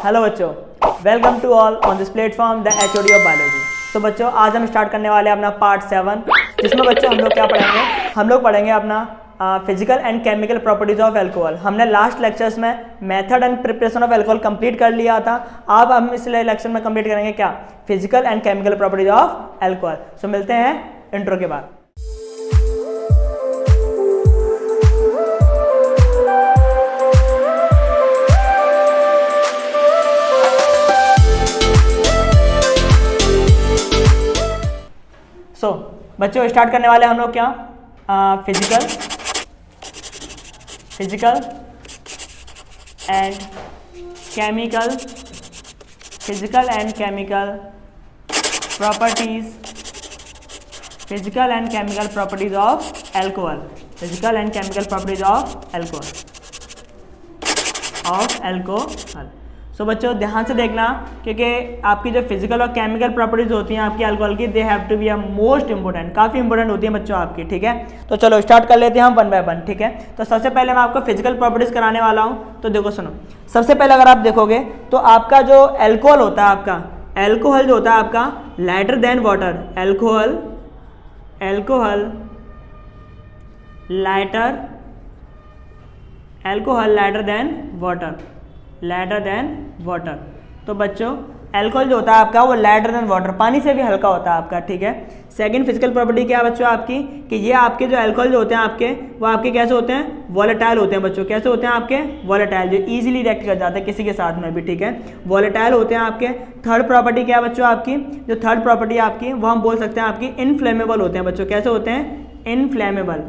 Hello बच्चों, welcome to all on this platform the HOD of biology. तो बच्चों आज हम स्टार्ट करने वाले हैं अपना पार्ट 7, जिसमें बच्चों हम लोग क्या पढ़ेंगे, हम लोग पढ़ेंगे अपना physical and chemical properties of alcohol. हमने लास्ट लेक्चर्स में method and preparation of alcohol complete कर लिया था। अब हम इस लेक्चर में कंप्लीट करेंगे क्या, physical and chemical properties of alcohol. So मिलते हैं इंट्रो के बाद। बच्चों स्टार्ट करने वाले हम लोग क्या, physical and chemical properties of alcohol. So बच्चों ध्यान से देखना, क्योंकि आपकी जो फिजिकल और केमिकल प्रॉपर्टीज होती हैं आपकी अल्कोहल की, they have to be a most important, काफ़ी इंपॉर्टेंट होती हैं बच्चों आपकी। ठीक है, तो चलो स्टार्ट कर लेते हैं हम वन बाय वन। ठीक है, तो सबसे पहले मैं आपको फिजिकल प्रॉपर्टीज कराने वाला हूँ। तो देखो सुनो, सबसे पहले अगर आप देखोगे तो आपका जो अल्कोहल होता है, आपका अल्कोहल जो होता है आपका lighter than water, alcohol lighter than water. तो बच्चों अल्कोहल जो होता है आपका वो लाइटर देन वाटर, पानी से भी हल्का होता है आपका। ठीक है, सेकंड फिजिकल प्रॉपर्टी क्या है बच्चों आपकी, कि ये आपके जो अल्कोहल जो होते हैं आपके, वो आपके कैसे होते हैं, वॉलेटाइल होते हैं बच्चों। कैसे होते हैं आपके, वॉलेटाइल, जो इजीली रिएक्ट कर जाते हैं किसी के साथ में भी। ठीक है, वॉलेटाइल होते हैं आपके। थर्ड प्रॉपर्टी क्या है बच्चों आपकी, जो थर्ड प्रॉपर्टी आपकी वो हम बोल सकते हैं आपकी इनफ्लेमेबल होते हैं बच्चों। कैसे होते हैं, इनफ्लेमेबल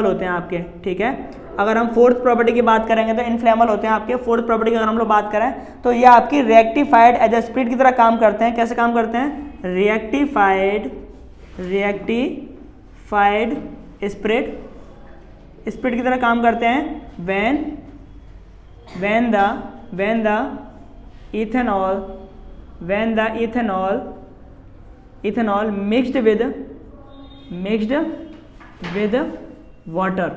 होते हैं आपके। ठीक है, अगर हम फोर्थ प्रॉपर्टी की बात करेंगे तो इनफ्लेमेबल होते हैं आपके। फोर्थ प्रॉपर्टी की अगर हम लोग बात करें तो ये आपकी रिएक्टिफाइड एज ए स्पिरिट की तरह काम करते हैं। कैसे काम करते हैं, रिएक्टिफाइड स्पिरिट की तरह काम करते हैं when the ethanol mixed with water।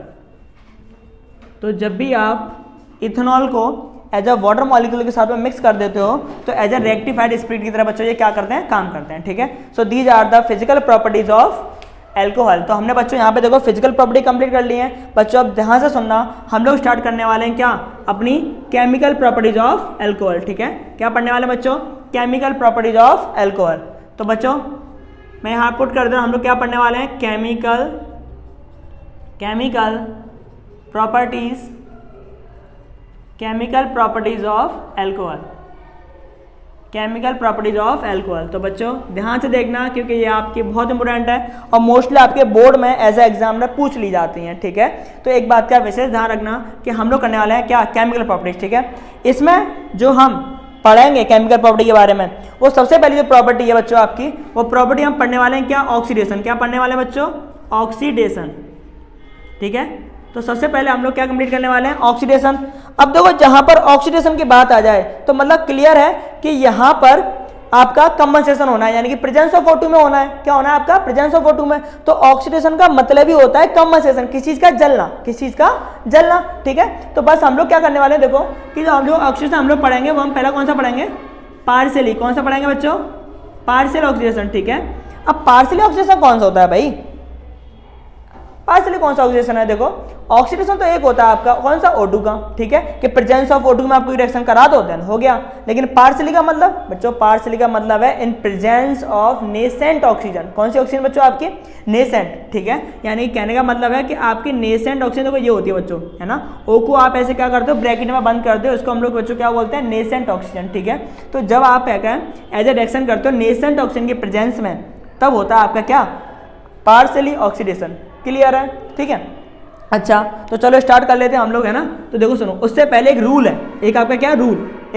तो जब भी आप इथेनॉल को एज अ वाटर मॉलिक्यूल के साथ में मिक्स कर देते हो तो एज अ रेक्टिफाइड स्पिरिट की तरह बच्चों ये क्या करते हैं, काम करते हैं। ठीक है, so these are the physical properties of alcohol. तो हमने बच्चों यहाँ पे देखो फिजिकल प्रॉपर्टी कंप्लीट कर ली है। बच्चों अब ध्यान से सुनना, हम लोग स्टार्ट करने वाले हैं क्या, अपनी केमिकल प्रॉपर्टीज ऑफ अल्कोहल। ठीक है, क्या पढ़ने वाले बच्चों, केमिकल प्रॉपर्टीज ऑफ अल्कोहल। तो बच्चों मैं यहाँ पुट कर दूँ, हम लोग क्या पढ़ने वाले हैं, केमिकल प्रॉपर्टीज ऑफ अल्कोहल। तो बच्चों ध्यान से देखना, क्योंकि ये आपकी बहुत इंपॉर्टेंट है और मोस्टली आपके बोर्ड में एज ए एग्जाम में पूछ ली जाती हैं। ठीक है, तो एक बात का विशेष ध्यान रखना कि हम लोग करने वाले हैं क्या, केमिकल प्रॉपर्टीज। ठीक है, इसमें जो हम पढ़ेंगे केमिकल प्रॉपर्टी के बारे में, वो सबसे पहली जो प्रॉपर्टी है बच्चों आपकी, वो प्रॉपर्टी हम पढ़ने वाले हैं क्या, ऑक्सीडेशन। क्या पढ़ने वाले हैं बच्चों, ऑक्सीडेशन। ठीक है, तो सबसे पहले हम लोग क्या कंप्लीट करने वाले हैं, ऑक्सीडेशन। अब देखो जहां पर ऑक्सीडेशन की बात आ जाए तो मतलब क्लियर है कि यहां पर आपका कंपनसेशन होना है, यानी कि प्रेजेंस ऑफ O2 में होना है। क्या होना है आपका, प्रेजेंस ऑफ O2 में। तो ऑक्सीडेशन का मतलब ही होता है कंपनसेशन, किस चीज का, जलना। ठीक है, तो बस हम लोग क्या करने वाले हैं, देखो कि जो हम लोग ऑक्सीडेशन हम लोग पढ़ेंगे वो हम पहला कौन सा पढ़ेंगे, पार्शियली। कौन सा पढ़ेंगे बच्चों, पार्शियल ऑक्सीडेशन। ठीक है, अब पार्शियली ऑक्सीडेशन कौन सा होता है भाई, पार्शियली कौन सा ऑक्सीडेशन है, देखो ऑक्सीडेशन तो एक होता है आपका कौन सा, O2 का। ठीक है, कि प्रेजेंस ऑफ O2 में आपको रिएक्शन करा दो देन हो गया। लेकिन पार्शियली का मतलब बच्चों, पार्शियली का मतलब है इन प्रेजेंस ऑफ नेसेंट ऑक्सीजन। कौन सी ऑक्सीजन बच्चों आपकी, नेसेंट। ठीक है, यानी कहने का मतलब है कि आपकी नेसेंट ऑक्सीजन देखो ये होती है बच्चों, है ना। O को आप ऐसे क्या करते हो, ब्रैकेट में बंद करते हो, इसको हम लोग बच्चों क्या बोलते हैं, नेसेंट ऑक्सीजन। ठीक है, तो जब आप एज ए रिएक्शन करते हो नेसेंट ऑक्सीजन की प्रेजेंस में, तब होता है आपका क्या, पार्शियली ऑक्सीडेशन। क्लियर है, ठीक है। अच्छा तो चलो स्टार्ट कर लेते हैं हम लोग, है ना। तो देखो सुनो, उससे पहले एक रूल है, एक आपका क्या एक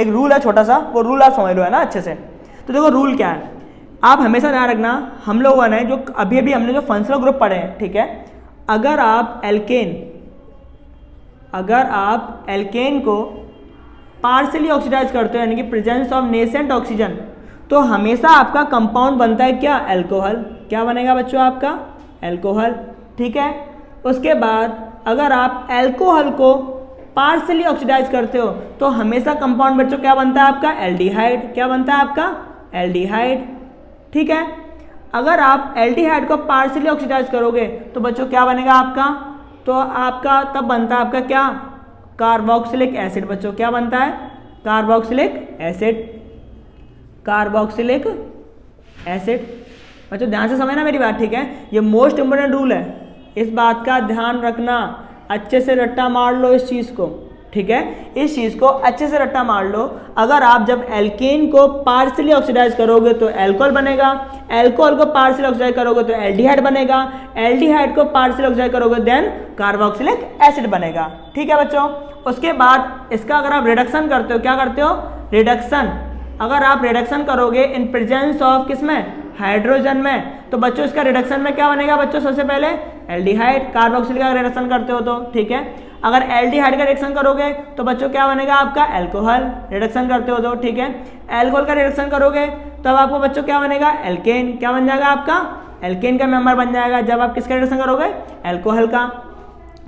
रूल है छोटा सा, वो रूल आप समझ लो, है ना अच्छे से। तो देखो रूल क्या है, आप हमेशा ध्यान रखना, हम लोगों ने जो अभी हमने जो फंक्शनल ग्रुप पढ़े हैं, ठीक है, अगर आप एल्केन को पार्शियली ऑक्सीडाइज करते हो, यानी कि प्रेजेंस ऑफ नेसेंट ऑक्सीजन, तो हमेशा आपका कंपाउंड बनता है क्या, अल्कोहल। क्या बनेगा बच्चों आपका, अल्कोहल। ठीक है, उसके बाद अगर आप अल्कोहल को पार्शियली ऑक्सीडाइज करते हो तो हमेशा कंपाउंड बच्चों क्या बनता है आपका, एल्डिहाइड। क्या बनता है आपका, एल्डिहाइड। ठीक है, अगर आप एल्डिहाइड को पार्शियली ऑक्सीडाइज करोगे तो बच्चों क्या बनेगा आपका, तो आपका तब बनता है आपका क्या, कार्बोक्सिलिक एसिड। बच्चों क्या बनता है, कार्बोक्सिलिक एसिड, कार्बोक्सिलिक एसिड। बच्चों ध्यान से समझना मेरी बात, ठीक है, ये मोस्ट इंपोर्टेंट रूल है, इस बात का ध्यान रखना, अच्छे से रट्टा मार लो इस चीज़ को। ठीक है, इस चीज़ को अच्छे से रट्टा मार लो। अगर आप जब एल्केन को पार्शियली ऑक्सीडाइज करोगे तो एल्कोहल बनेगा, एल्कोहल को पार्शियली ऑक्सीडाइज करोगे तो एल्डिहाइड बनेगा, एल्डिहाइड को पार्शियली ऑक्सीडाइज करोगे देन कार्बोक्सिलिक एसिड बनेगा। ठीक है बच्चों, उसके बाद इसका अगर आप रिडक्शन करते हो, क्या करते हो, रिडक्शन, अगर आप रिडक्शन करोगे इन प्रेजेंस ऑफ किसमें, हाइड्रोजन में, तो बच्चों इसका रिडक्शन में क्या बनेगा बच्चों, सबसे पहले एल्डिहाइड, कार्बोक्सिलिक का रिडक्शन करते हो तो ठीक है। अगर एल्डिहाइड का रिडक्शन करोगे तो बच्चों क्या बनेगा आपका, एल्कोहल, रिडक्शन करते हो तो ठीक है। एल्कोहल का रिडक्शन करोगे तब आपको बच्चों क्या बनेगा, एल्केन। क्या बन जाएगा आपका, एल्केन का मेंबर बन जाएगा जब आप किसका रिडक्शन करोगे, एल्कोहल का।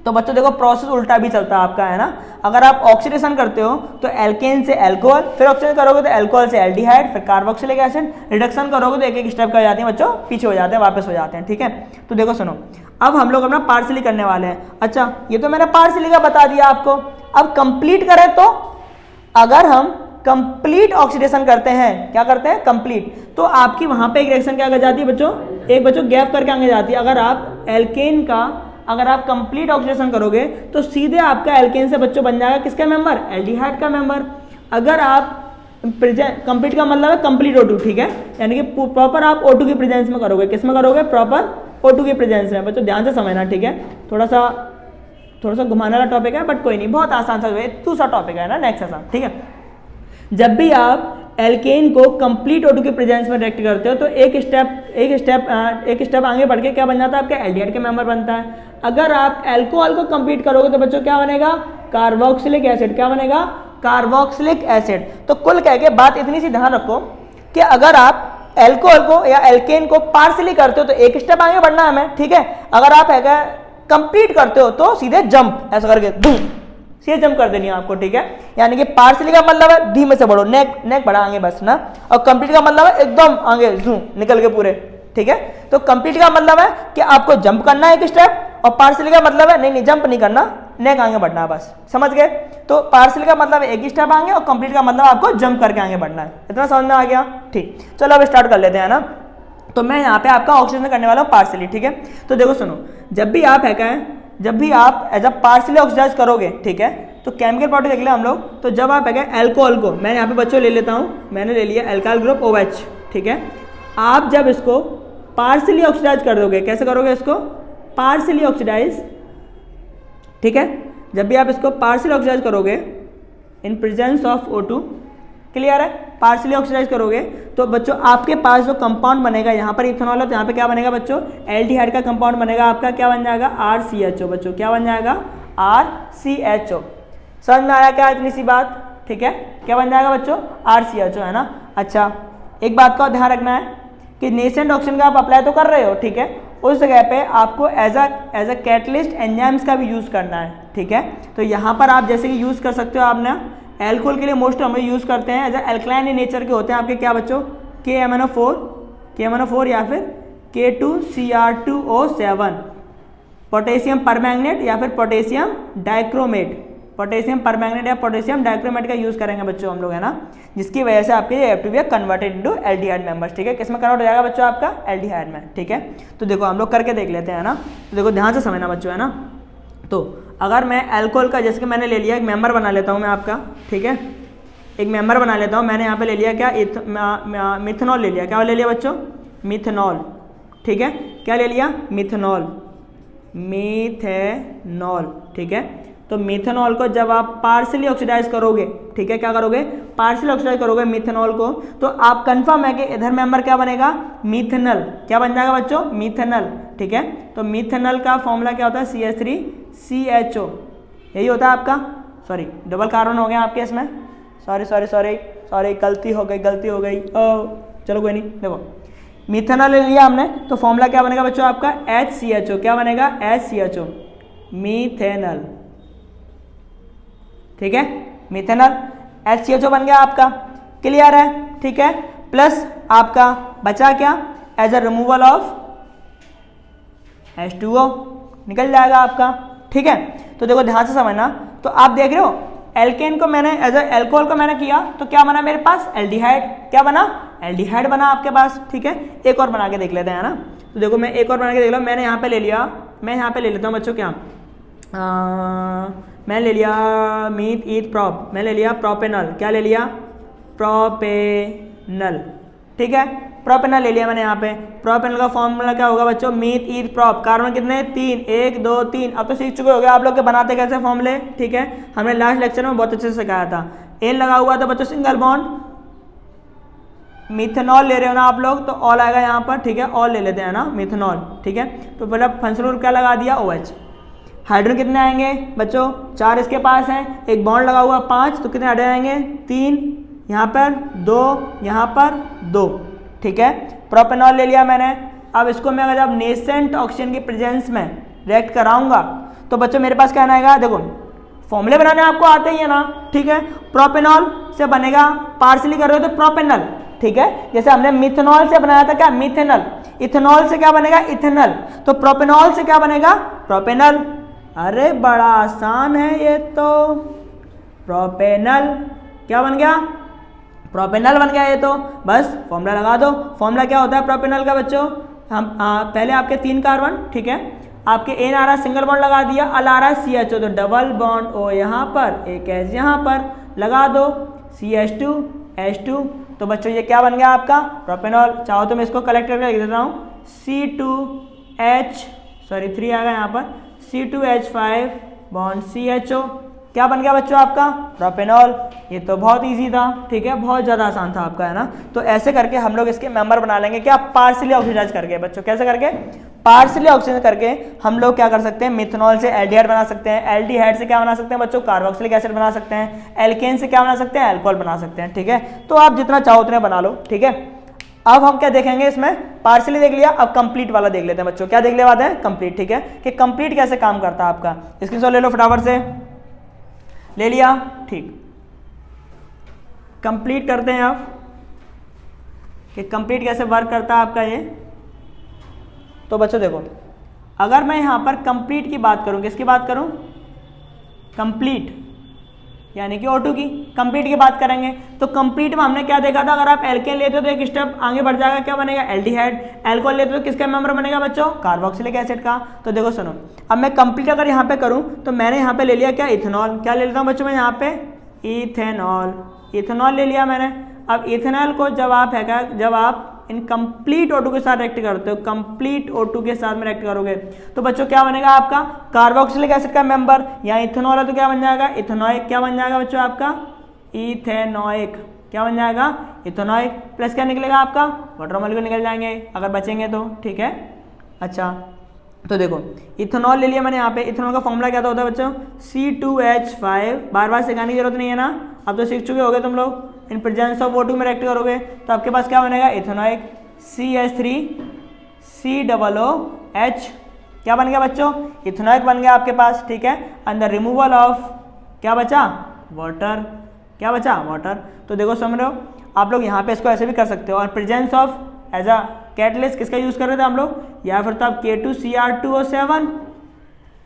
तो बच्चों देखो प्रोसेस उल्टा भी चलता है आपका, है ना। अगर आप ऑक्सीडेशन करते हो तो एल्केन से एल्कोहल, फिर ऑक्सीडेशन करोगे तो एल्कोहल से एल्डिहाइड, फिर कार्बोक्सिलिक एसिड, रिडक्शन करोगे तो एक एक स्टेप कर जाते हैं बच्चों, पीछे हो जाते हैं, वापस हो जाते हैं। ठीक है, तो देखो सुनो, अब हम लोग अपना पार्शियली करने वाले हैं। अच्छा, ये तो मैंने पार्शियली का बता दिया आपको, अब कंप्लीट करें तो अगर हम कंप्लीट ऑक्सीडेशन करते हैं, क्या करते हैं, कंप्लीट, तो आपकी वहां पे एक रिएक्शन क्या कर जाती है बच्चों, एक बच्चों गैप करके आगे जाती है। अगर आप एल्केन का अगर आप कंप्लीट ऑक्सीडेशन करोगे तो सीधे आपका एल्केन से बच्चों बन जाएगा किसका मेंबर, एल्डिहाइड का मेंबर। अगर आप कंप्लीट का मतलब है कंप्लीट O2, ठीक है, यानी कि प्रॉपर आप O2 की प्रेजेंस में करोगे, किस में करोगे, प्रॉपर O2 की प्रेजेंस में। बच्चों ध्यान से समझना, ठीक है, थोड़ा सा घुमाने वाला टॉपिक है बट कोई नहीं, बहुत आसान सा दूसरा टॉपिक है ना, नेक्स्ट आसान। ठीक है, जब भी आप एल्केन को कंप्लीट O2 के प्रेजेंस में रिएक्ट करते हो तो एक स्टेप आगे बढ़ के क्या बन जाता है आपका, एल्डिहाइड के मेंबर बनता है। अगर आप एल्कोहल को कंप्लीट करोगे तो बच्चों क्या बनेगा, कार्बोक्सिलिक एसिड। क्या बनेगा, कार्बोक्सिलिक एसिड। तो कुल कह के बात इतनी सी ध्यान रखो कि अगर आप एल्कोहल को या एल्केन को पार्शियली करते हो तो एक स्टेप आगे बढ़ना है हमें, ठीक है। अगर आप कंप्लीट करते हो तो सीधे जंप ऐसा करके सीधे जंप कर देनी है आपको, ठीक है। यानी कि पार्शियली का मतलब है धीमे से बढ़ो, नेक बढ़ा आगे बस ना, और कंप्लीट का मतलब है एकदम आगे जूम निकल के पूरे, ठीक है। तो कंप्लीट का मतलब है कि आपको जंप करना है एक स्टेप, और पार्शियली का मतलब है नहीं जंप नहीं करना, नेक आगे बढ़ना है बस, समझ गए। तो पार्शियली का मतलब है एक ही स्टेप आगे, और कंप्लीट का मतलब आपको जंप करके आगे बढ़ना है। इतना समझ में आ गया, ठीक। चलो अब स्टार्ट कर लेते हैं ना। तो मैं यहाँ पे आपका ऑक्सीडेशन करने वाला हूँ पार्शियली, ठीक है। तो देखो सुनो, जब भी आप एज अ पार्शियली ऑक्सीडाइज करोगे, ठीक है, तो केमिकल प्रॉपर्टी देख ले हम लोग। तो जब आप एल्कोहल को, मैं यहाँ पे बच्चों ले लेता हूँ, मैंने ले लिया एल्काइल ग्रुप OH, ठीक है। आप जब इसको पार्शियली ऑक्सीडाइज कर दोगे, कैसे करोगे इसको, पार्शियली ऑक्सीडाइज, ठीक है। जब भी आप इसको पार्शियली ऑक्सीडाइज करोगे इन प्रेजेंस ऑफ O2, क्लियर है, पार्शियली ऑक्सीडाइज करोगे तो बच्चों आपके पास जो कंपाउंड बनेगा, यहाँ पर इथेनॉल है तो यहाँ पे क्या बनेगा बच्चों, एल्डिहाइड का कंपाउंड बनेगा आपका, क्या बन जाएगा, RCHO। बच्चों क्या बन जाएगा, RCHO। समझ में आया क्या इतनी सी बात, ठीक है। क्या बन जाएगा बच्चों, RCHO, है ना। अच्छा, एक बात का ध्यान रखना है कि नेसेंट ऑक्सीजन का आप अप्लाई तो कर रहे हो, ठीक है, उस जगह पे आपको एज अ कैटलिस्ट एंजाइम्स का भी यूज़ करना है, ठीक है। तो यहाँ पर आप जैसे कि यूज़ कर सकते हो, आपने एल्कोहल के लिए मोस्ट हम यूज़ करते हैं as a alkaline in nature के होते हैं आपके क्या बच्चों, KMNO4 या फिर K2Cr2O7, पोटेशियम परमैंगनेट या फिर पोटेशियम डाइक्रोमेट, पोटेशियम परमैंगनेट या पोटेशियम डाइक्रोमेट का यूज़ करेंगे बच्चों हम लोग, है ना, जिसकी वजह से आपके ये FTP converted into aldehyde members, ठीक है। किसमें कन्वर्ट हो जाएगा बच्चों आपका, एल्डिहाइड में, ठीक है। तो देखो हम लोग करके देख लेते हैं ना, तो देखो ध्यान से समझना बच्चों, है ना। तो अगर मैं एल्कोहल का जैसे कि मैंने ले लिया, एक मेंबर बना लेता हूँ मैं आपका, ठीक है, एक मेंबर बना लेता हूँ। मैंने यहाँ पे ले लिया क्या, मिथेनॉल ले लिया, क्या ले लिया बच्चों, मिथेनॉल, ठीक है। क्या ले लिया, मिथेनॉल, ठीक है। तो मिथेनॉल को जब आप पार्शियली ऑक्सीडाइज करोगे, ठीक है, क्या करोगे, पार्शियली ऑक्सीडाइज करोगे मिथेनॉल को, तो आप कंफर्म है कि इधर मेंबर क्या बनेगा, मिथेनल। क्या बन जाएगा बच्चों, मिथेनल, ठीक है। तो मिथेनल का फॉर्मूला क्या होता है, CH3CHO, यही होता है आपका। सॉरी, डबल कार्बन हो गया आपके इसमें, सॉरी, गलती हो गई। चलो कोई नहीं, देखो मिथेनॉल ले लिया हमने, तो फॉर्मूला क्या बनेगा बच्चों आपका, HCHO। क्या बनेगा, HCHO, मिथेनल, ठीक है, मिथेनॉल HCHO बन गया आपका, क्लियर है, ठीक है। प्लस आपका बचा क्या, as a removal of H2O निकल जाएगा आपका, ठीक है। तो देखो ध्यान से समझना, तो आप देख रहे हो एल्केन को मैंने एज अ एल्कोहल को मैंने किया तो क्या बना मेरे पास, एल्डिहाइड, क्या बना, एल्डिहाइड बना आपके पास, ठीक है। एक और बना के देख लेते हैं ना, तो देखो मैं एक और बना के देख लो, मैंने यहाँ पे ले लिया, मैं यहाँ पे ले लेता हूँ बच्चों क्या, मैं ले लिया मीथ ईथ प्रॉप, मैं ले लिया प्रोपेनॉल, क्या ले लिया, प्रोपेनल, ठीक है, प्रोपेनल ले लिया मैंने यहाँ पे। प्रोपेनल का फॉर्मूला क्या होगा बच्चों, मीथ ईथ प्रोप, कार्बन कितने 3, 1 2 3, अब तो सीख चुके हो गए आप लोग के बनाते कैसे फॉर्मूले, ठीक है। हमने लास्ट लेक्चर में बहुत अच्छे से सिखाया था। एन लगा हुआ था बच्चों सिंगल बॉन्ड, मिथेनॉल ले रहे हो ना आप लोग तो ऑल आएगा यहाँ पर, ठीक है, ऑल ले लेते हैं ना मिथेनॉल, ठीक है। तो पहले फंक्शनल ग्रुप क्या लगा दिया, OH। हाइड्रोजन कितने आएंगे बच्चों, 4 इसके पास हैं, एक बॉन्ड लगा हुआ 5, तो कितने हाइड्रोजन आएंगे 3, यहाँ पर 2, यहाँ पर 2, ठीक है। प्रोपेनॉल ले लिया मैंने, अब इसको मैं अगर जब नेसेंट ऑक्सीजन की प्रेजेंस में रिएक्ट कराऊंगा तो बच्चों मेरे पास क्या आएगा, देखो फॉर्मूले बनाने आपको आते ही है ना, ठीक है। प्रोपेनॉल से बनेगा, पार्सली कर रहे हो तो प्रोपेनल, ठीक है। जैसे हमने मिथेनॉल से बनाया था क्या, मिथेनल, इथेनॉल से क्या बनेगा, इथेनल, तो प्रोपेनॉल से क्या बनेगा, प्रोपेनल। अरे बड़ा आसान है ये तो, प्रोपेनल क्या बन गया, प्रोपेनल बन गया ये तो, बस फॉर्मूला लगा दो। फॉर्मूला क्या होता है प्रोपेनल का बच्चों, हम पहले आपके 3 कार्बन, ठीक है, आपके एन आ रहा है सिंगल बॉन्ड लगा दिया, अल आ रहा है CHO, तो डबल बॉन्ड O यहाँ पर, एक H यहाँ पर लगा दो, CH2 H2, तो बच्चों ये क्या बन गया आपका प्रोपेनॉल। चाहो तो मैं इसको कलेक्ट करके लिख देता हूँ, C2H3 आ गया यहाँ पर, C2H5 बॉन्ड CHO, क्या बन गया बच्चों आपका प्रोपेनॉल। ये तो बहुत इजी था, ठीक है, बहुत ज़्यादा आसान था आपका, है ना। तो ऐसे करके हम लोग इसके मेंबर बना लेंगे, क्या, पार्शियली ऑक्सीडाइज करके बच्चों, कैसे करके, पार्शियली ऑक्सीडाइज करके हम लोग क्या कर सकते हैं, मिथेनॉल से एल्डिहाइड बना सकते हैं, एल्डिहाइड से क्या बना सकते हैं बच्चों, कार्बोक्सिलिक एसिड बना सकते हैं, एल्केन से क्या बना सकते हैं, अल्कोहल बना सकते हैं, ठीक है। तो आप जितना चाहो उतने बना लो, ठीक है। अब हम क्या देखेंगे इसमें, पार्शियली देख लिया, अब कंप्लीट वाला देख लेते हैं बच्चों, क्या देख ले बात है, कंप्लीट, ठीक है, कि कंप्लीट कैसे काम करता है आपका। स्क्रीनशॉट ले लो फटाफट से, ले लिया, ठीक, कंप्लीट करते हैं आप कि कंप्लीट कैसे वर्क करता है आपका ये। तो बच्चों देखो, अगर मैं यहाँ पर कंप्लीट की बात करूँ, किसकी बात करूँ, कंप्लीट यानी कि O2 की, कंप्लीट की बात करेंगे तो कंप्लीट में हमने क्या देखा था, अगर आप एल्केन लेते हो तो एक स्टेप आगे बढ़ जाएगा, क्या बनेगा, एल्डिहाइड। एल्कोहल लेते हो तो किसका मेंबर बनेगा बच्चों, कार्बोक्सिलिक एसिड का। तो देखो सुनो, अब मैं कंप्लीट अगर यहाँ पे करूँ तो मैंने यहाँ पे ले लिया क्या, इथेनॉल, क्या ले लेता हूँ बच्चों मैं यहाँ पे, इथेनॉल, इथेनॉल ले लिया मैंने। अब इथेनॉल को जब आप इनकम्प्लीट O2 के साथ रिएक्ट करते हो, कंप्लीट O2 के साथ में रिएक्ट करोगे तो बच्चों क्या बनेगा आपका, कार्बोक्सिलिक एसिड का मेंबर, यहाँ इथेनॉल है तो क्या बन जाएगा, इथेनोइक, क्या बन जाएगा बच्चों आपका, इथेनोइक, क्या बन जाएगा, इथेनोइक, प्लस क्या निकलेगा आपका, वाटर मॉलिक्यूल निकल जाएंगे अगर बचेंगे तो, ठीक है। अच्छा तो देखो इथेनॉल ले लिया मैंने यहाँ पे, इथेनॉल का फॉर्मूला क्या होता है बच्चों, C2H5, बार बार सिखाने की जरूरत नहीं है ना, अब तो सीख चुके होगे तुम लोग। इन प्रेजेंस ऑफ O2 में रिएक्ट करोगे तो आपके पास क्या बनेगा, इथेनोइक, CH3COOH, क्या बन गया बच्चों, इथेनोइक बन गया आपके पास, ठीक है। एंड द रिमूवल ऑफ क्या बचा, वाटर, क्या बचा, वाटर। तो देखो समझ रहे हो आप लोग, यहाँ पे इसको ऐसे भी कर सकते हो। और presence of as a catalyst किसका यूज कर रहे थे हम लोग, या फिर तो आप K2Cr2O7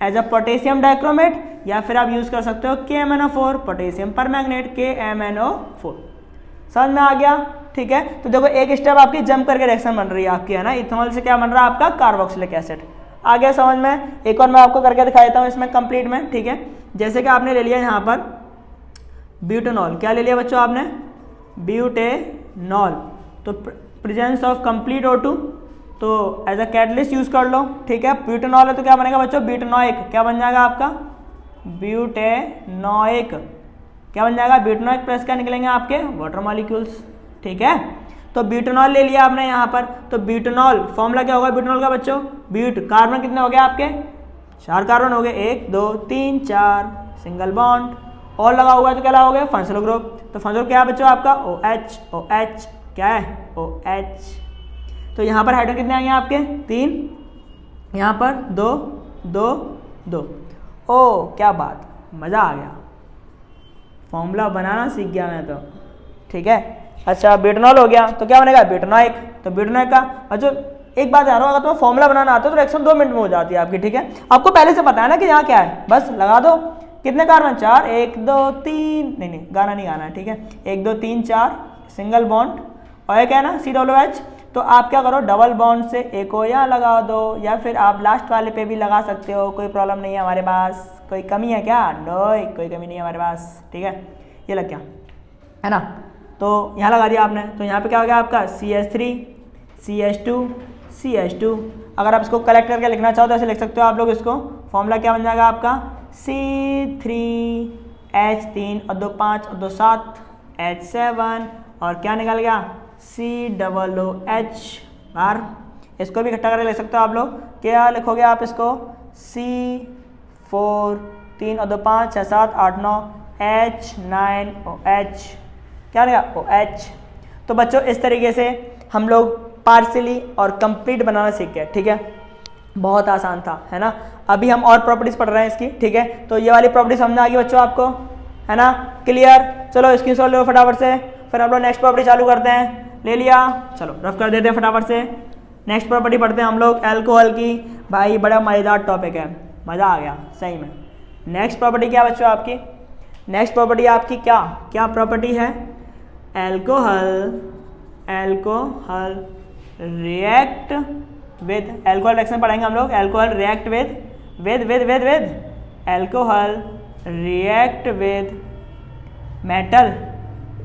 as a potassium dichromate, या फिर आप यूज कर सकते हो KMnO4 पोटेशियम परमैंगनेट, KMnO4। समझ में आ गया, ठीक है। तो देखो एक स्टेप आपकी जंप करके रिएक्शन बन रही है आपकी, है ना, इथेनॉल से क्या बन रहा है आपका, कार्बोक्सिलिक एसिड। आ गया समझ में। एक और मैं आपको करके दिखा देता हूँ इसमें कंप्लीट में, ठीक है। जैसे कि आपने ले लिया यहाँ पर ब्यूटेनॉल, क्या ले लिया बच्चों आपने, ब्यूटेनॉल, तो प्रेजेंस ऑफ कंप्लीट O2 तो एज अ कैटलिस्ट यूज कर लो, ठीक है। ब्यूटेनॉल है तो क्या बनेगा बच्चों, ब्यूटेनोइक, क्या बन जाएगा आपका, ब्यूटेनोइक, क्या बन जाएगा, ब्यूटेनोइक, प्लस क्या निकलेंगे आपके वाटर मॉलिक्यूल्स, ठीक है। तो ब्यूटेनॉल ले लिया आपने यहाँ पर, तो ब्यूटेनॉल फॉर्मूला क्या होगा ब्यूटेनॉल का बच्चों, ब्यूट, कार्बन कितने हो गए आपके, 4 कार्बन हो गए, 1 2 3 4, सिंगल बॉन्ड, और लगा हुआ है तो क्या लगा हो गया, फंक्शनल ग्रुप। तो फंक्शनल ग्रुप क्या है बच्चों आपका, OH, क्या है, OH। तो यहाँ पर हाइड्रोजन कितने आएंगे आपके, 3, यहाँ पर 2 2 2। ओ क्या बात, मज़ा आ गया। फॉर्मूला बनाना सीख गया मैं तो, ठीक है। अच्छा ब्यूटेनॉल हो गया, तो क्या बनेगा ब्यूटेनोइक, तो ब्यूटेनोइक का बच्चों एक बात याद हो, अगर तुम्हें फॉर्मूला बनाना आता है तो रिएक्शन 2 मिनट में हो जाती है आपकी, ठीक है। आपको पहले से पता है ना कि यहाँ क्या है, बस लगा दो। कितने कार्बन 4, 1 2 3, नहीं गाना नहीं गाना है, ठीक है। 1 2 3 4 सिंगल बॉन्ड और एक है ना COOH, तो आप क्या करो डबल बॉन्ड से एक को यहाँ लगा दो, या फिर आप लास्ट वाले पे भी लगा सकते हो, कोई प्रॉब्लम नहीं है हमारे पास। कोई कमी है क्या? नो, कोई कमी नहीं है हमारे पास, ठीक है। ये लग गया है ना, तो यहाँ लगा दिया आपने, तो यहाँ पे क्या हो गया आपका CH3 CH2 CH2। अगर आप इसको कलेक्ट करके लिखना चाहो तो ऐसे लिख सकते हो आप लोग इसको। फॉर्मूला क्या बन जाएगा आपका C3H3 और 2 5 और 2 7 H7 और क्या निकल गया COOH बार। इसको भी इकट्ठा करके लिख सकते हो आप लोग। क्या लिखोगे आप इसको C4 3 और 2 5 6 7 8 9 H9OH, क्या रहेगा OH। तो बच्चों इस तरीके से हम लोग पार्शियली और कंप्लीट बनाना सीख गए, ठीक है। बहुत आसान था, है ना। अभी हम और प्रॉपर्टीज पढ़ रहे हैं इसकी, ठीक है। तो ये वाली प्रॉपर्टी समझ आ गई बच्चों आपको, है ना, क्लियर। चलो स्क्रीनशॉट लो फटाफट से, फिर हम लोग नेक्स्ट प्रॉपर्टी चालू करते हैं। ले लिया, चलो रफ कर देते हैं फटाफट से। नेक्स्ट प्रॉपर्टी पढ़ते हैं हम लोग एल्कोहल की। भाई बड़ा मज़ेदार टॉपिक है, मज़ा आ गया सही में। नेक्स्ट प्रॉपर्टी क्या बच्चों आपकी, नेक्स्ट प्रॉपर्टी आपकी क्या प्रॉपर्टी है, alcohol react with, alcohol reaction पढ़ेंगे हम लोग। Alcohol react with alcohol react with metal,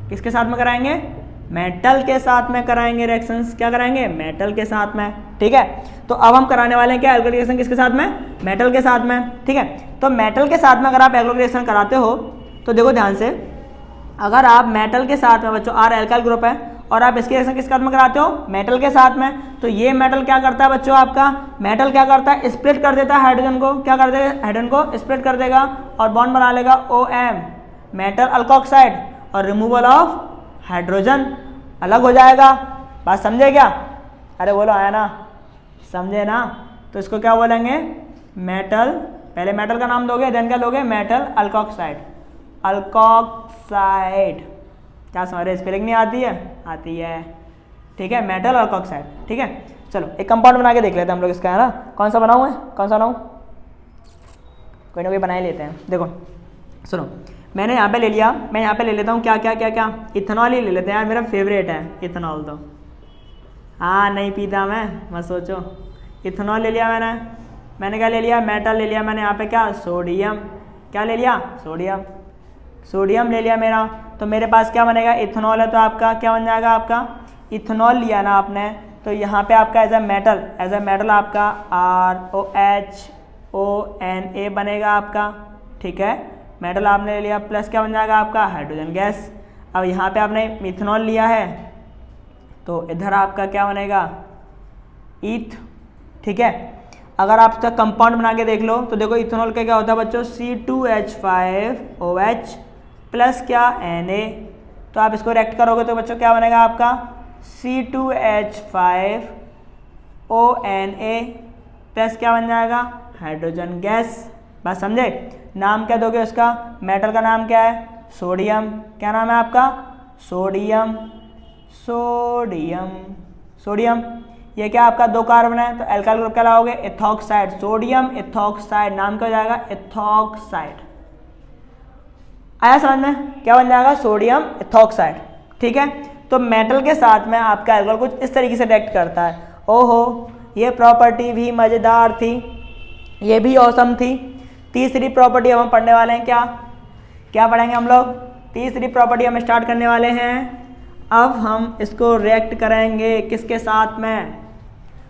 किसके साथ में कराएंगे, मेटल के साथ में कराएंगे रिएक्शंस। क्या कराएंगे, मेटल के साथ में, ठीक है। तो अब हम कराने वाले हैं क्या, एल्कोहल रिएक्शन किसके साथ में, मेटल के साथ में, ठीक है। तो मेटल के साथ में अगर आप एल्कोहल रिएक्शन कराते हो तो देखो ध्यान से, अगर आप मेटल के साथ में बच्चों R एल्काइल ग्रुप है और आप इसकी रिएक्शन किस साथ में कराते हो, मेटल के साथ में, तो ये मेटल क्या करता है बच्चों आपका, मेटल क्या करता है, स्प्लिट कर देता है हाइड्रोजन को। क्या कर देगा, हाइड्रोजन को स्प्लिट कर देगा और बॉन्ड बना लेगा OM, मेटल अल्कोक्साइड, और रिमूवल ऑफ हाइड्रोजन, अलग हो जाएगा। बात समझे क्या, अरे बोलो आया ना, समझे ना। तो इसको क्या बोलेंगे, मेटल, पहले मेटल का नाम दोगे, देन क्या लोगे, मेटल अल्कोक्साइड, अल्कोक्साइड। क्या समझ रहे, स्पेलिंग नहीं आती है, आती है, ठीक है, मेटल अल्कोक्साइड, ठीक है। चलो एक कंपाउंड बना के देख लेते हैं हम लोग इसका, है ना। कौन सा बनाऊँ है, कौन सा बनाऊँ, कोई ना कोई बना ही लेते हैं। देखो सुनो, मैंने यहाँ पे ले लिया, मैं यहाँ पे ले लेता हूँ क्या, इथेनॉल ही ले लेते हैं यार, मेरा फेवरेट है इथेनॉल। तो हाँ नहीं पीता मैं, मत सोचो। इथेनॉल ले लिया मैंने क्या ले लिया, मेटल ले लिया मैंने यहाँ पे क्या, सोडियम, क्या ले लिया, सोडियम ले लिया मेरा। तो मेरे पास क्या बनेगा, इथेनॉल है, तो आपका क्या बन जाएगा, आपका इथेनॉल लिया ना आपने, तो यहाँ पे आपका एज ए मेटल आपका ROHONA बनेगा आपका, ठीक है। मेटल आपने ले लिया, प्लस क्या बन जाएगा आपका, हाइड्रोजन गैस। अब यहाँ पे आपने इथेनॉल लिया है, तो इधर आपका क्या बनेगा, ईथ, ठीक है। अगर आप इसका कंपाउंड बना के देख लो तो देखो इथेनॉल का क्या होता है बच्चों, C2H5OH प्लस क्या Na। तो आप इसको रिएक्ट करोगे तो बच्चों क्या बनेगा आपका, C2H5ONA प्लस क्या बन जाएगा, हाइड्रोजन गैस। बात समझे। नाम क्या दोगे उसका, मेटल का नाम क्या है, सोडियम। क्या नाम है आपका, सोडियम। ये क्या आपका 2 कार्बन है, तो एल्काइल ग्रुप क्या लाओगे, एथॉक्साइड, सोडियम एथॉक्साइड, नाम क्या हो जाएगा, एथॉक्साइड। आया समझ में, क्या बन जाएगा, सोडियम एथॉक्साइड, ठीक है। तो मेटल के साथ में आपका एल्कोहल कुछ इस तरीके से रिएक्ट करता है। ओहो, ये प्रॉपर्टी भी मज़ेदार थी, ये भी औसम थी। तीसरी प्रॉपर्टी हम पढ़ने वाले हैं, क्या पढ़ेंगे हम लोग, तीसरी प्रॉपर्टी हम स्टार्ट करने वाले हैं। अब हम इसको रिएक्ट करेंगे किसके साथ में,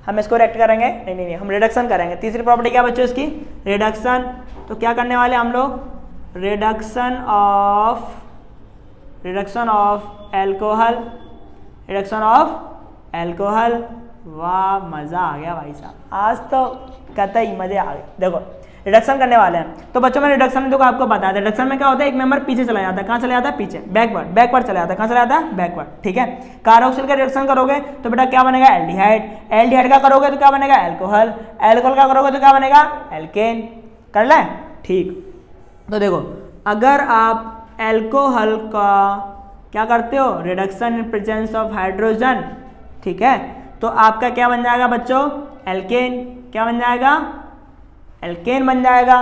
हम इसको रिएक्ट करेंगे, नहीं हम रिडक्शन करेंगे। तीसरी प्रॉपर्टी क्या बच्चों इसकी, रिडक्शन। तो क्या करने वाले हम लोग, रिडक्शन ऑफ एल्कोहल। वाह मज़ा आ गया भाई साहब, आज तो कतई मज़े आ गए। देखो रिडक्शन करने वाले हैं, तो बच्चों में रिडक्शन में देखो आपको बता दें, रिडक्शन में क्या होता है, एक मेंबर पीछे चला जाता है, कहाँ चला जाता है, पीछे, बैकवर्ड चला जाता है, कहाँ चला जाता है, बैकवर्ड, ठीक है। कार्बोक्सिल का रिडक्शन करोगे तो बेटा क्या बनेगा, एल्डिहाइड का करोगे तो क्या बनेगा, एल्कोहल का करोगे तो क्या बनेगा, एल्केन। कर लें, ठीक। तो देखो अगर आप एल्कोहल का क्या करते हो, reduction in presence of hydrogen, ठीक है। तो आपका क्या बन जाएगा बच्चों, एल्केन, क्या बन जाएगा, एल्केन बन जाएगा।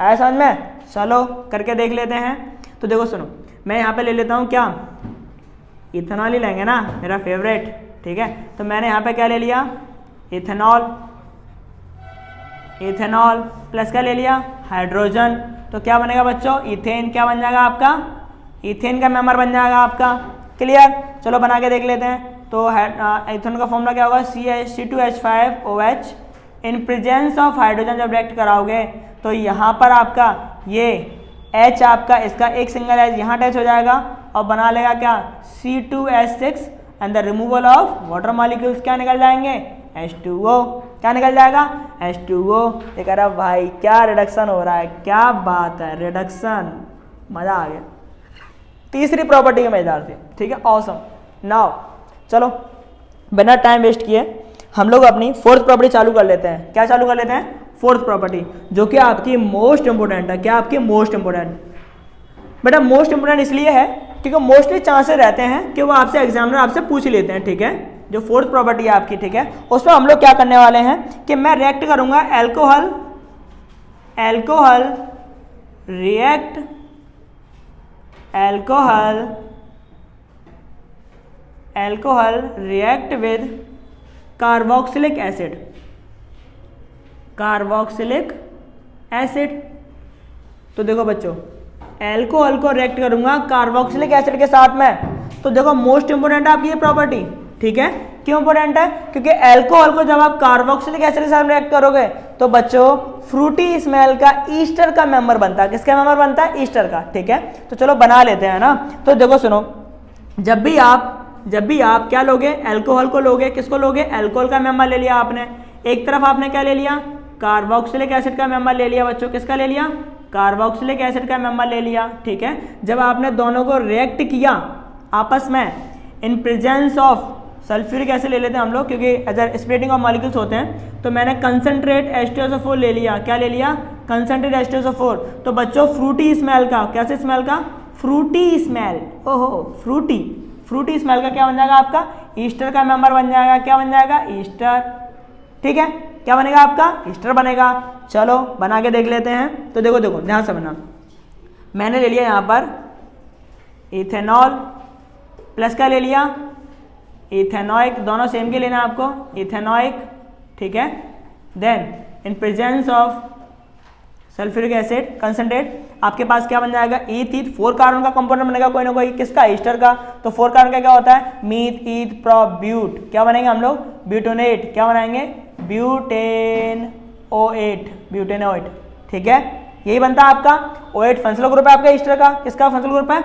आया समझ में, चलो करके देख लेते हैं। तो देखो सुनो, मैं यहाँ पे ले लेता हूँ क्या, इथेनॉल ही लेंगे ना, मेरा फेवरेट, ठीक है। तो मैंने यहाँ पे क्या ले लिया, इथेनॉल, इथेनॉल प्लस क्या ले लिया, हाइड्रोजन। तो क्या बनेगा बच्चों, इथेन, क्या बन जाएगा आपका, इथेन का मेंबर बन जाएगा आपका। क्लियर, चलो बना के देख लेते हैं। तो इथेनॉल का फॉर्मूला क्या होगा, C2H5OH। In presence of hydrogen जब रिएक्ट कराओगे तो यहाँ पर आपका ये H आपका इसका एक सिंगल H यहाँ अटैच हो जाएगा और बना लेगा क्या, C2H6 and the removal of water molecules क्या निकल जाएंगे, H2O, क्या निकल जाएगा, H2O। ये कह रहा भाई क्या रिडक्शन हो रहा है, क्या बात है, रिडक्शन, मज़ा आ गया। तीसरी प्रॉपर्टी के मजेदार थी, ठीक है, ऑसम। नाउ चलो बिना टाइम वेस्ट किए हम लोग अपनी फोर्थ प्रॉपर्टी चालू कर लेते हैं। क्या चालू कर लेते हैं, फोर्थ प्रॉपर्टी, जो कि आपकी मोस्ट इंपोर्टेंट है। क्या आपकी मोस्ट इंपोर्टेंट, बेटा मोस्ट इंपोर्टेंट इसलिए है क्योंकि मोस्टली चांसेस रहते हैं कि वो आपसे एग्जामिनर आपसे पूछ ही लेते हैं, ठीक है। जो फोर्थ प्रॉपर्टी है आपकी, ठीक है, उसमें हम लोग क्या करने वाले हैं कि मैं रिएक्ट करूंगा alcohol, alcohol react, alcohol, alcohol react with carboxylic acid, carboxylic acid. तो देखो बच्चों, एल्कोहल को रिएक्ट करूंगा कार्बोक्सिलिक एसिड के साथ में। तो देखो मोस्ट इंपोर्टेंट है आपकी ये प्रॉपर्टी, ठीक है। क्यों इंपोर्टेंट है, क्योंकि एल्कोहल को जब आप कार्बोक्सिलिक एसिड के साथ रिएक्ट करोगे तो बच्चों फ्रूटी स्मेल का ईस्टर का मेंबर बनता है। किसका मेंबर बनता है, ईस्टर का, ठीक है। तो चलो बना लेते हैं ना। तो देखो सुनो, जब भी आप क्या लोगे, एल्कोहल को लोगे, किसको लोगे, एल्कोहल का मेंबर ले लिया आपने, एक तरफ आपने क्या ले लिया, कार्बोक्सिलिक एसिड का मेंबर ले लिया बच्चों, किसका ले लिया, कार्बोक्सिलिक एसिड का मेंबर ले लिया, ठीक है। जब आपने दोनों को रिएक्ट किया आपस में इन प्रेजेंस ऑफ सल्फ्यूरिक एसिड ले लेते हैं हम लोग, क्योंकि अगर स्प्लिटिंग ऑफ मॉलिक्यूल्स होते हैं। तो मैंने कंसंट्रेट H2SO4 ले लिया, क्या ले लिया, कंसंट्रेट H2SO4। तो बच्चों फ्रूटी स्मेल का, कैसे स्मेल का, फ्रूटी स्मेल, ओहो फ्रूटी, फ्रूटी स्मेल का क्या बन जाएगा आपका, ईस्टर का मेंबर बन जाएगा। क्या बन जाएगा, ईस्टर, ठीक है। क्या बनेगा आपका, ईस्टर बनेगा। चलो बना के देख लेते हैं। तो देखो देखो ध्यान से बना, मैंने ले लिया यहाँ पर इथेनॉल प्लस क्या ले लिया, इथेनॉइक, दोनों सेम के लेना आपको, इथेनॉइक, ठीक है। Then in presence of sulphuric acid concentrate, आपके पास क्या बन जाएगा, ईथ, 4 कार्बन का कंपाउंड बनेगा कोई ना कोई, किसका, ईस्टर का। तो 4 कार्बन का क्या होता है, मीथ, ईथ, प्रोप, ब्यूट, क्या बनेंगे हम लोग, ब्यूटेनेट, क्या बनाएंगे, ब्यूटेनओएट, ब्यूटेनओएट, ठीक है। यही बनता है आपका OH फंक्शनल ग्रुप है आपका ईस्टर का। किसका फंक्शनल ग्रुप है,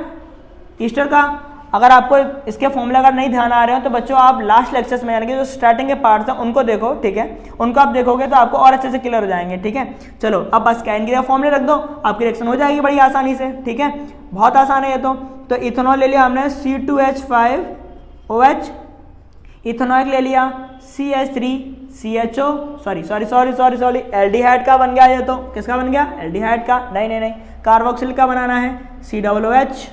ईस्टर का। अगर आपको इसके फॉर्मूला अगर नहीं ध्यान आ रहे हो तो बच्चों आप लास्ट लेक्चर्स में यानी कि जो स्टार्टिंग के पार्ट्स हैं उनको देखो, ठीक है। उनको आप देखोगे तो आपको और अच्छे से क्लियर हो जाएंगे, ठीक है। चलो अब बस कैन की फॉर्मूले रख दो, आपकी रिएक्शन हो जाएगी बड़ी आसानी से, ठीक है। बहुत आसान है ये तो इथेनॉल ले लिया हमने C2H5OH, इथेनॉइक ले लिया CH3CHO, सॉरी एल्डिहाइड का बन गया ये तो, किसका बन गया, एल्डिहाइड का, नहीं कार्बोक्सिल का बनाना है, COOH,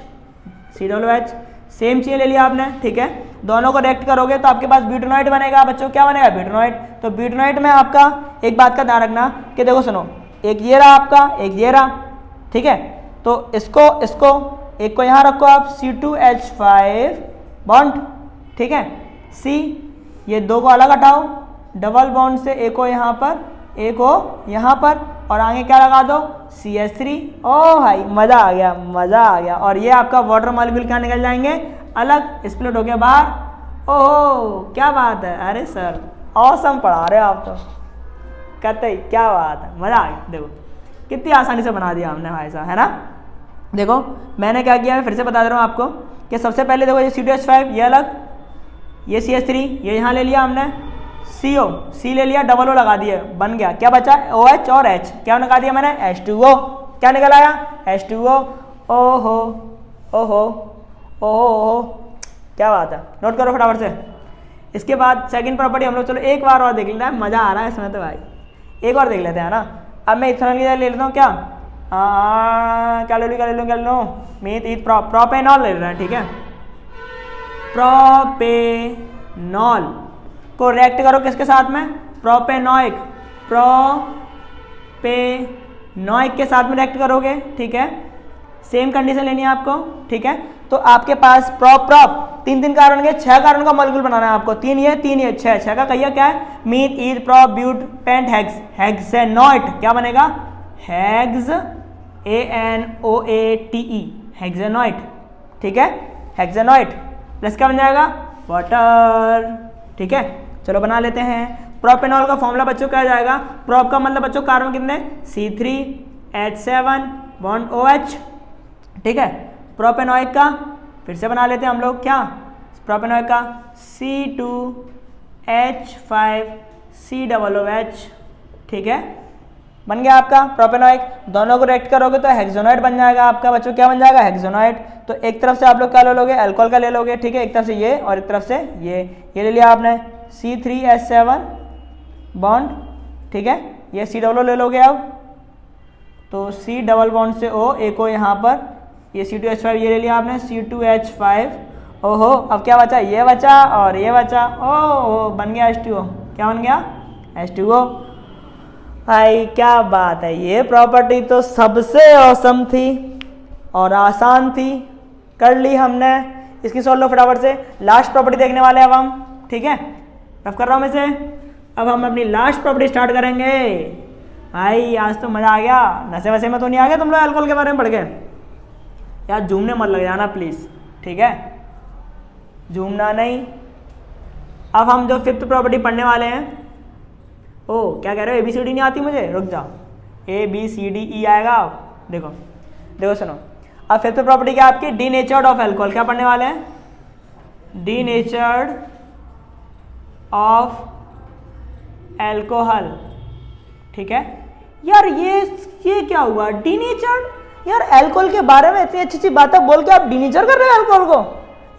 सेम चीज़ ले लिया आपने, ठीक है। दोनों को रिएक्ट करोगे तो आपके पास ब्यूटेनॉइड बनेगा बच्चों। क्या बनेगा, ब्यूटेनॉइड। तो ब्यूटेनॉइड में आपका एक बात का ध्यान रखना कि देखो सुनो, एक ये रहा आपका, एक ये रहा, ठीक है। तो इसको एक को यहाँ रखो आप, C2H5 बॉन्ड, ठीक है, C, ये 2 को अलग हटाओ, डबल बॉन्ड से एक हो यहाँ पर, एक हो यहाँ पर, और आगे क्या लगा दो, CH3। ओ भाई मज़ा आ गया, मज़ा आ गया। और ये आपका वाटर मॉलिक्यूल क्या निकल जाएंगे, अलग, स्प्लिट होके बाहर। ओहो क्या बात है, अरे सर ऑसम पढ़ा रहे हो आप तो, कहते ही क्या बात है, मज़ा आ गया। देखो कितनी आसानी से बना दिया हमने भाई साहब, है ना। देखो मैंने क्या किया, मैं फिर से बता दे रहा हूँ आपको कि सबसे पहले देखो ये C2H5 ये अलग, ये CH3 ये यहाँ ले लिया हमने, C ले लिया, डबल O लगा दिए, बन गया, क्या बचा, OH और H, क्या लगा दिया मैंने, H2O, क्या निकल आया, H2O। ओहो ओहो ओहो क्या बात है, नोट करो फटाफट से। इसके बाद सेकंड प्रॉपर्टी हम लोग, चलो एक बार और देख लेते हैं, मज़ा आ रहा है इसमें तो भाई, एक और देख लेते हैं ना। अब मैं इथेनॉल की जगह ले लेता हूँ क्या, क्या ले लो मीथ ईथ प्रोपेनॉल ले रहे हैं, ठीक है। प्रोपेनॉल को रिएक्ट करो किसके साथ में, प्रोपेनॉइक के साथ में रिएक्ट करोगे, ठीक है। सेम कंडीशन लेनी है आपको, ठीक है। तो आपके पास प्रोप 3 कार्बन के 6 कार्बन का मॉलिक्यूल बनाना है आपको, 3 ये 6 का कहिए क्या है, मीथ ईथ प्रोप ब्यूट पेंट हेक्सेनोइट, क्या बनेगा, हेक्स ANOATE हेक्सेनोइट, ठीक है। हेक्सेनोइट प्लस क्या बन जाएगा, वाटर, ठीक है। चलो बना लेते हैं। प्रोपेनॉल का फॉर्मूला बच्चों क्या जाएगा, प्रोप का मतलब बच्चों कार्बन कितने, C3H7 बॉन्ड OH, ठीक है। प्रोपेनॉइक का फिर से बना लेते हैं हम लोग, क्या, प्रोपेनॉइक का C2H5COOH, ठीक है। बन गया आपका प्रोपेनॉइक। दोनों को रिएक्ट करोगे तो हेक्सेनोइड बन जाएगा आपका बच्चों, क्या बन जाएगा, हेक्सेनोइड। तो एक तरफ से आप लोग क्या ले लोगे, अल्कोहल का ले लोगे, ठीक है। एक तरफ से ये और एक तरफ से ये ले लिया आपने, C3H7 बॉन्ड, ठीक है। ये C डबल ले लोगे अब, तो C डबल बॉन्ड से O, एक O यहाँ पर, ये C2H5 ये ले लिया आपने, C2H5, ओहो अब क्या बचा, ये बचा और ये बचा, ओहो बन गया H2O, क्या बन गया, H2O। भाई क्या बात है, ये प्रॉपर्टी तो सबसे औसम थी और आसान थी, कर ली हमने। इसकी सॉल्व लो फटाफट से। लास्ट प्रॉपर्टी देखने वाले अब हम, ठीक है। रफ कर रहा हूँ मैं से। अब हम अपनी लास्ट प्रॉपर्टी स्टार्ट करेंगे। भाई आज तो मज़ा आ गया, नशे वशे में तो नहीं आ गया तुम लोग अल्कोहल के बारे में पढ़ के, यार झूमने मत लग जाना प्लीज़, ठीक है, झूमना नहीं। अब हम जो 5th प्रॉपर्टी पढ़ने वाले हैं, ओ क्या कह रहे हो, ABCD नहीं आती मुझे, रुक जाओ, ABCDE आएगा, देखो सुनो। अब 5th प्रॉपर्टी क्या आपकी, डीनेचर्ड ऑफ अल्कोहल, क्या पढ़ने वाले हैं, डीनेचर्ड ऑफ अल्कोहल, ठीक है। यार ये क्या हुआ, डीनेचर्ड, यार अल्कोहल के बारे में इतनी अच्छी बातें बोल के आप डीनेचर कर रहे हो अल्कोहल को,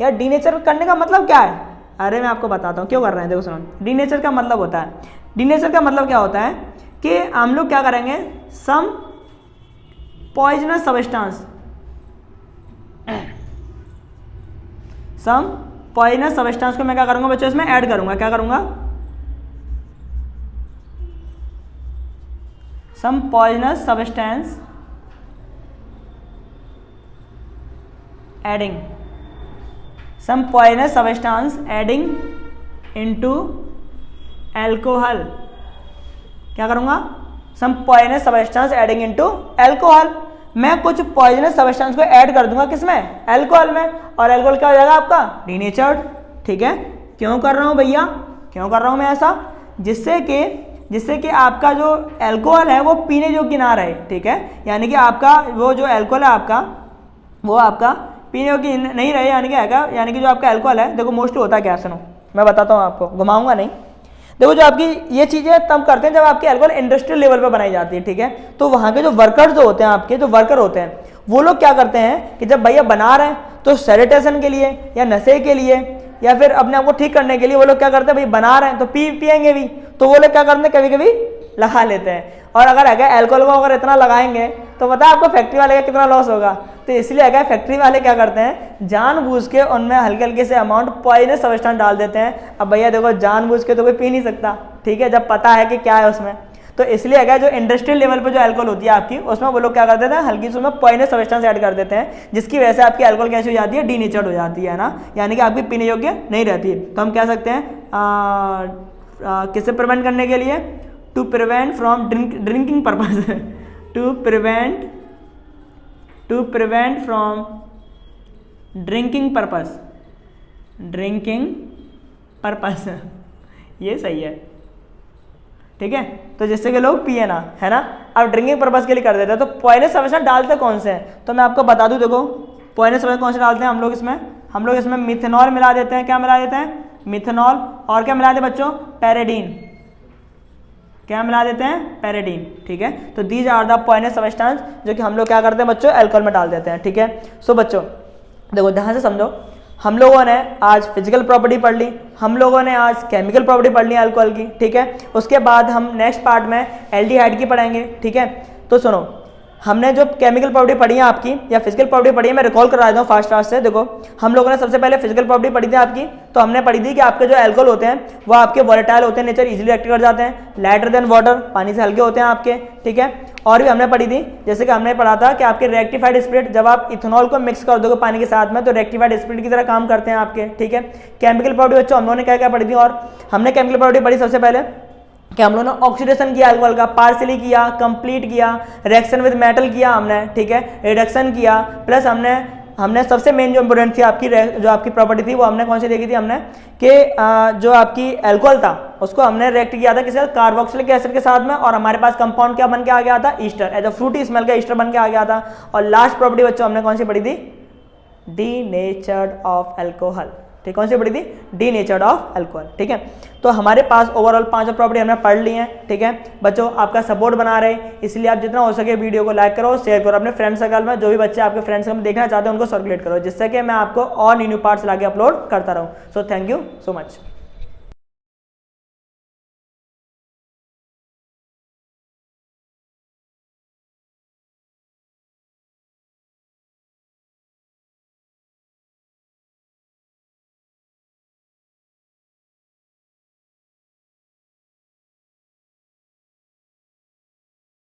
यार डीनेचर करने का मतलब क्या है, अरे मैं आपको बताता हूँ क्यों कर रहे हैं, देखो सुनो। डीनेचर का मतलब होता है, डीनेचर का मतलब क्या होता है कि हम लोग क्या करेंगे, सम पॉइजनस सब्सटेंस को मैं क्या करूंगा बच्चों, इसमें ऐड करूंगा, क्या करूंगा, some poisonous substance adding into alcohol, क्या करूंगा, some poisonous substance adding into alcohol. मैं कुछ पॉइजनस सब्सटेंस को ऐड कर दूंगा किसमें, अल्कोहल में, और अल्कोहल क्या हो जाएगा आपका, डीनेचर्ड, ठीक है। क्यों कर रहा हूं भैया, क्यों कर रहा हूं मैं ऐसा, जिससे कि आपका जो अल्कोहल है वो पीने योग्य ना रहे, ठीक है। यानी कि आपका वो जो अल्कोहल है आपका, वो आपका पीने योग्य नहीं रहे, यानी कि जो आपका अल्कोहल है, देखो मोस्टली होता है क्या, सुनो मैं बताता हूँ आपको, घुमाऊंगा नहीं। देखो जो आपकी ये चीज़ें तब करते हैं जब आपकी अल्कोहल इंडस्ट्रियल लेवल पर बनाई जाती है, ठीक है। तो वहाँ के जो वर्कर्स जो होते हैं, आपके जो वर्कर होते हैं, वो लोग क्या करते हैं कि जब भैया बना रहे हैं तो सैनिटेशन के लिए या नशे के लिए या फिर अपने आप को ठीक करने के लिए वो लोग क्या करते हैं, भाई बना रहे हैं तो पियेंगे भी, तो वो लोग क्या करते हैं, कभी कभी लगा लेते हैं। और अगर अल्कोहल को अगर इतना लगाएंगे तो पता है आपको फैक्ट्री वाले का कितना लॉस होगा। तो इसलिए फैक्ट्री वाले क्या करते हैं, जानबूझ के उनमें हल्के हल्के से अमाउंट पॉइजनस सब्सटेंस डाल देते हैं। अब भैया देखो जानबूझ के तो कोई पी नहीं सकता, ठीक है, जब पता है कि क्या है उसमें। तो इसलिए जो इंडस्ट्रियल लेवल पे जो अल्कोहल होती है आपकी, उसमें वो लोग क्या कर देते हैं, हल्की सी उसमें पॉइजनस सब्सटेंस ऐड कर देते हैं, जिसकी वजह से आपकी अल्कोहल कैसी हो जाती है, डीनेचर्ड हो जाती है ना, यानी कि आपकी पीने योग्य नहीं रहती। तो हम कह सकते हैं किससे प्रिवेंट करने के लिए, to prevent from drinking purpose to prevent from drinking purpose ये सही है, ठीक है। तो जिससे कि लोग पिए ना, है ना। अब ड्रिंकिंग पर्पस के लिए कर देते हैं। तो पॉइजनस सब्सटेंस डालते कौन से हैं, तो मैं आपको बता दूं, देखो पॉइजनस सब्सटेंस कौन से डालते हैं हम लोग इसमें मिथेनॉल मिला देते हैं। क्या मिला देते हैं, मिथेनॉल, और क्या मिला देते हैं बच्चों, पैराडीन, क्या मिला देते हैं, पैराडीन, ठीक है। तो these are the poisonous substance जो कि हम लोग क्या करते हैं बच्चों, अल्कोहल में डाल देते हैं, ठीक है। सो बच्चों देखो ध्यान से समझो, हम लोगों ने आज फिजिकल प्रॉपर्टी पढ़ ली, हम लोगों ने आज केमिकल प्रॉपर्टी पढ़ ली अल्कोहल की, ठीक है। उसके बाद हम नेक्स्ट पार्ट में एल्डिहाइड की पढ़ेंगे, ठीक है। तो सुनो, हमने जो केमिकल प्रॉपर्टी पढ़ी है आपकी या फिजिकल प्रॉपर्टी पढ़ी है, मैं रिकॉल करा देता हूँ फास्ट से। देखो हम लोगों ने सबसे पहले फिजिकल प्रॉपर्टी पढ़ी थी आपकी, तो हमने पढ़ी थी कि आपके जो एल्कोहल होते हैं वो आपके वोलेटाइल होते हैं, नेचर इजीली रिएक्ट कर जाते हैं, लाइटर देन वाटर, पानी से हल्के होते हैं आपके, ठीक है। और भी हमने पढ़ी थी, जैसे कि हमने पढ़ा था कि आपके रेक्टिफाइड स्पिरिट, जब आप इथेनॉल को मिक्स कर दोगे पानी के साथ में तो रेक्टिफाइड स्पिरिट की तरह काम करते हैं आपके, ठीक है। केमिकल प्रॉपर्टी बच्चों हम लोगों ने क्या क्या पढ़ी थी, और हमने केमिकल प्रॉपर्टी पढ़ी सबसे पहले कि हम लोगों ने ऑक्सीडेशन किया अल्कोहल का, पार्शियली किया, कंप्लीट किया, रिएक्शन विद मेटल किया हमने, ठीक है, रिडक्शन किया, प्लस हमने सबसे मेन जो इंपोर्टेंट थी आपकी जो आपकी प्रॉपर्टी थी वो हमने कौन सी देखी थी हमने कि जो आपकी अल्कोहल था उसको हमने रिएक्ट किया था किसी कार्बोक्सिलिक एसिड के साथ में, और हमारे पास कंपाउंड क्या बन के आ गया था, ester, as a fruity smell का ईस्टर बन के आ गया था। और लास्ट प्रॉपर्टी बच्चों हमने कौन सी पढ़ी थी, डीनेचर्ड ऑफ अल्कोहल, ठीक, कौन सी पढ़ी थी, डीनेचर्ड ऑफ अल्कोहल, ठीक है। तो हमारे पास ओवरऑल 5 प्रॉपर्टी हमने पढ़ ली हैं, ठीक है। बच्चों आपका सपोर्ट बना रहे, इसलिए आप जितना हो सके वीडियो को लाइक करो, शेयर करो अपने फ्रेंड सर्कल में, जो भी बच्चे आपके फ्रेंड्स सर्कल में देखना चाहते हैं उनको सर्कुलेट करो, जिससे कि मैं आपको और न्यू पार्ट्स लाके अपलोड करता रहूँ। So thank you so much.